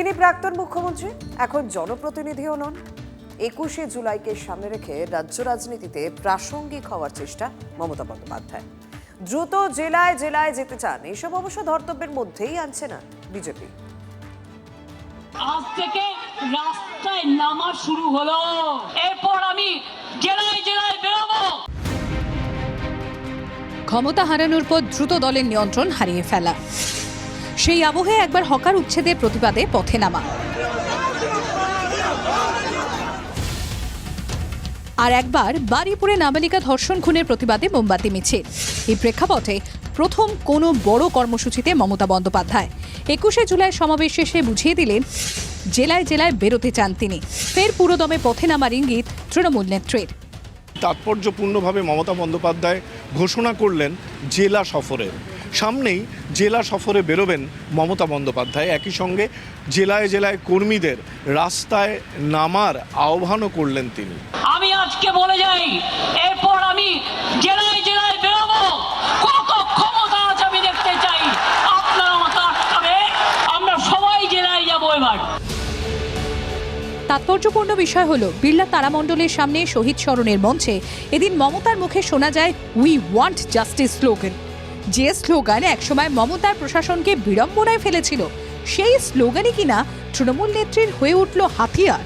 তিনি প্রাক্তন মুখ্যমন্ত্রী, এখন জনপ্রতিনিধিও নন। 21শে জুলাইকে সামনে রেখে রাজ্য রাজনীতিতে প্রাসঙ্গিক হওয়ার চেষ্টা মমতা বন্দ্যোপাধ্যায়। দ্রুত জেলায় জেলায় যেতে চান, এসব অবশ্য ধর্তব্যের মধ্যেই আনছে না বিজেপি। আজ থেকে রাস্তায় নামা শুরু হলো, এরপর আমি জেলায় জেলায় বেরোবো। ক্ষমতা হারানোর পর দ্রুত দলের নিয়ন্ত্রণ হারিয়ে ফেলা, সেই আবহে একবার হকার উচ্ছেদের প্রতিবাদে পথে নামা, আর একবার বারুইপুরে নাবালিকা ধর্ষণ খুনের প্রতিবাদে মোমবাতি মিছিল। এই প্রেক্ষাপটে প্রথম কোনো বড় কর্মসূচিতে মমতা বন্দ্যোপাধ্যায় 21শে জুলাই সমাবেশ শেষে বুঝিয়ে দিলেন জেলায় জেলায় বেরোতে চান তিনি। ফের পুরোদমে পথে নামার ইঙ্গিত তৃণমূল নেত্রীর। তাৎপর্যপূর্ণভাবে মমতা বন্দ্যোপাধ্যায় ঘোষণা করলেন জেলা সফরের। সামনেই জেলা সফরে বেরোবেন মমতা বন্দ্যোপাধ্যায়। একই সঙ্গে জেলায় জেলায় কর্মীদের রাস্তায় নামার আহ্বানও করলেন তিনি। আমি আজকে বলে যাই, এরপর আমি জেলায় জেলায় বেরোবো। কত ক্ষমতা আছে আমি দেখতে চাই। আপনারা আমাকে আটকাবে, আমরা সবাই জেলায় যাবো এবার। তাৎপর্যপূর্ণ বিষয় হলো বিড়লা তারামণ্ডলের সামনে শহীদ স্মরণের মঞ্চে এদিন মমতার মুখে শোনা যায় উই ওয়ান্ট জাস্টিস স্লোগান। যে স্লোগান একসময় মমতার প্রশাসনকে বিড়ম্বনায় ফেলেছিল, সেই স্লোগানই কিনা তৃণমূল নেত্রীর হয়ে উঠল হাতিয়ার।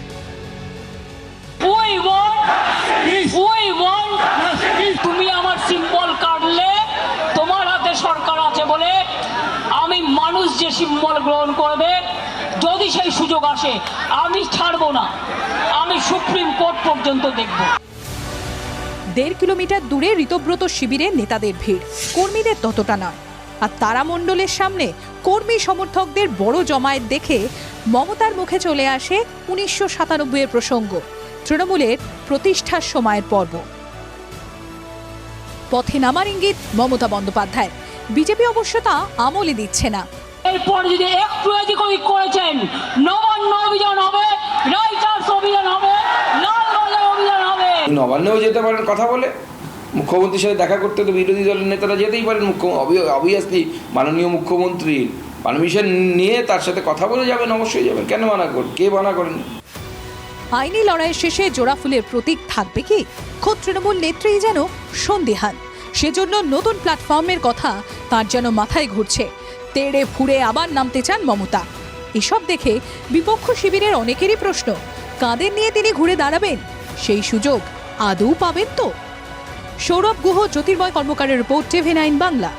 তুমি আমার সিম্বল কাটলে, তোমার হাতে সরকার আছে বলে আমি মানুষ যে সিম্বল গ্রহণ করবে, যদি সেই সুযোগ আসে আমি ছাড়বো না, আমি সুপ্রিম কোর্ট পর্যন্ত দেখব। 1.5 কিলোমিটার দূরে ঋতব্রত শিবিরে নেতাদের ভিড়, কর্মীদের ততটা নয়। আর তারামণ্ডলের সামনে কর্মী সমর্থকদের বড় জমায়েত দেখে মমতার মুখে চলে আসে 1997-এর প্রসঙ্গ, তৃণমূলের প্রতিষ্ঠার সময়ের পর্ব। পথে নামার ইঙ্গিত মমতা বন্দ্যোপাধ্যায়। বিজেপি অবশ্য তা আমলে দিচ্ছে না। এরপর যদি একটু এদিক ওদিক করেছেন, নবান্ন অভিযান হবে, রাইটার্স অভিযান হবে, লালবাজার অভিযান হবে। নবান্নেও যেতে পারেন কথা বলে, মুখ্যমন্ত্রীর সাথে দেখা করতে তো বিরোধী দলের নেতারা যেতেই পারেন। অবভিয়াসলি মাননীয় মুখ্যমন্ত্রী পারমিশন নিয়ে তার সাথে কথা বলে যাবেন, অবশ্যই যাবেন। কেন মানা করেন? কে মানা করেন? আইনি লড়াইয়ের শেষে জোড়া ফুলের প্রতীক থাকবে কি? খোদ তৃণমূল নেত্রী যেন সন্দিহান। সেজন্য নতুন প্ল্যাটফর্মের কথা তার যেন মাথায় ঘুরছে। তেড়ে ফুড়ে আবার নামতে চান মমতা। এসব দেখে বিপক্ষ শিবিরের অনেকেরই প্রশ্ন, কাদের নিয়ে তিনি ঘুরে দাঁড়াবেন? সেই সুযোগ আদৌ পাবেন তো? সৌরভ গুহ, জ্যোতির্ময় কর্মকারের রিপোর্ট, TV9 বাংলা।